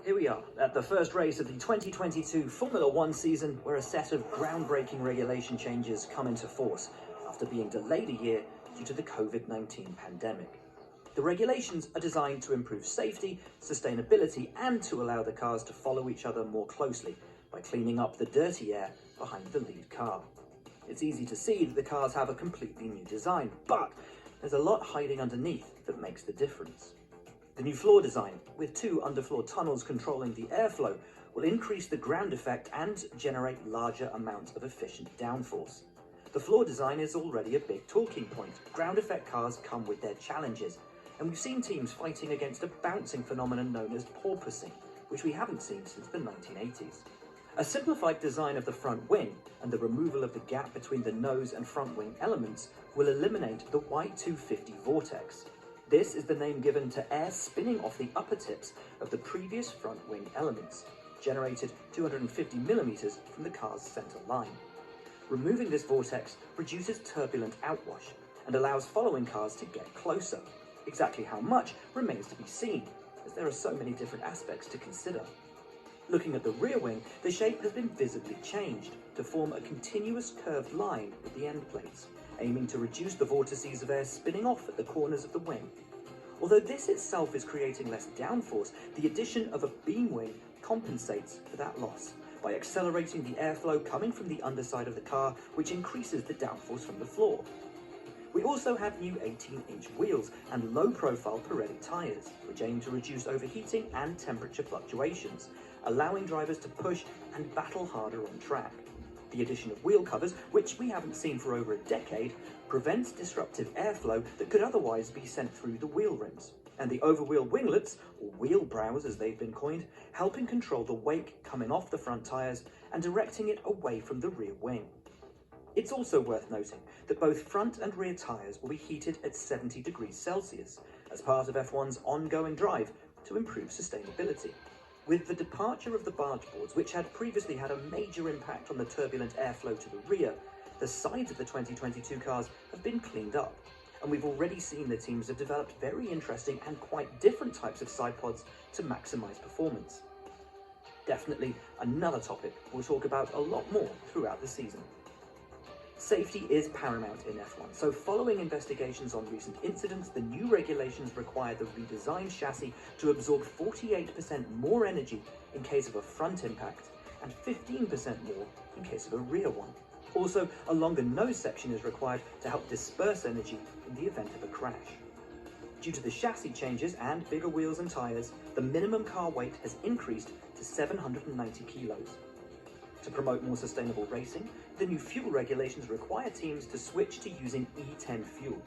Here we are at the first race of the 2022 Formula One season, where a set of groundbreaking regulation changes come into force after being delayed a year due to the COVID-19 pandemic. The regulations are designed to improve safety, sustainability, and to allow the cars to follow each other more closely by cleaning up the dirty air behind the lead car. It's easy to see that the cars have a completely new design, but there's a lot hiding underneath that makes the difference. The new floor design, with two underfloor tunnels controlling the airflow, will increase the ground effect and generate larger amounts of efficient downforce. The floor design is already a big talking point. Ground effect cars come with their challenges, and we've seen teams fighting against a bouncing phenomenon known as porpoising, which we haven't seen since the 1980s. A simplified design of the front wing and the removal of the gap between the nose and front wing elements will eliminate the Y250 vortex. This is the name given to air spinning off the upper tips of the previous front wing elements, generated 250 millimeters from the car's center line. Removing this vortex reduces turbulent outwash and allows following cars to get closer. Exactly how much remains to be seen, as there are so many different aspects to consider. Looking at the rear wing, the shape has been visibly changed to form a continuous curved line with the end plates, aiming to reduce the vortices of air spinning off at the corners of the wing. Although this itself is creating less downforce, the addition of a beam wing compensates for that loss by accelerating the airflow coming from the underside of the car, which increases the downforce from the floor. We also have new 18-inch wheels and low-profile Pirelli tyres, which aim to reduce overheating and temperature fluctuations, allowing drivers to push and battle harder on track. The addition of wheel covers, which we haven't seen for over a decade, prevents disruptive airflow that could otherwise be sent through the wheel rims. And the overwheel winglets, or wheel brows as they've been coined, helping control the wake coming off the front tyres and directing it away from the rear wing. It's also worth noting that both front and rear tyres will be heated at 70 degrees Celsius as part of F1's ongoing drive to improve sustainability. With the departure of the barge boards, which had previously had a major impact on the turbulent airflow to the rear, the sides of the 2022 cars have been cleaned up, and we've already seen the teams have developed very interesting and quite different types of side pods to maximise performance. Definitely another topic we'll talk about a lot more throughout the season. Safety is paramount in F1, so following investigations on recent incidents, the new regulations require the redesigned chassis to absorb 48% more energy in case of a front impact and 15% more in case of a rear one. Also, a longer nose section is required to help disperse energy in the event of a crash. Due to the chassis changes and bigger wheels and tyres, the minimum car weight has increased to 790 kilos. To promote more sustainable racing, the new fuel regulations require teams to switch to using E10 fuel.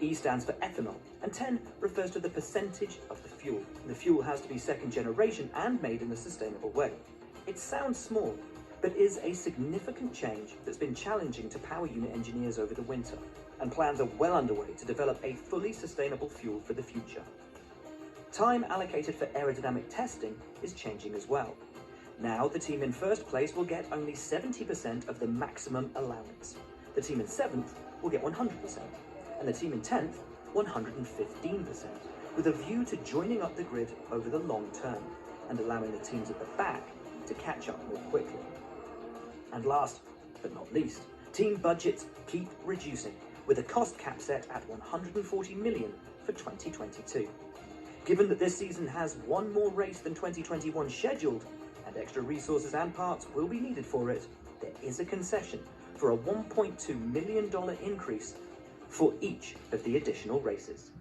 E stands for ethanol, and 10 refers to the percentage of the fuel. The fuel has to be second generation and made in a sustainable way. It sounds small, but is a significant change that's been challenging to power unit engineers over the winter, and plans are well underway to develop a fully sustainable fuel for the future. Time allocated for aerodynamic testing is changing as well. Now, the team in first place will get only 70% of the maximum allowance. The team in 7th will get 100%, and the team in 10th, 115%, with a view to joining up the grid over the long term and allowing the teams at the back to catch up more quickly. And last but not least, team budgets keep reducing, with a cost cap set at $140 million for 2022. Given that this season has one more race than 2021 scheduled, and extra resources and parts will be needed for it, there is a concession for a $1.2 million increase for each of the additional races.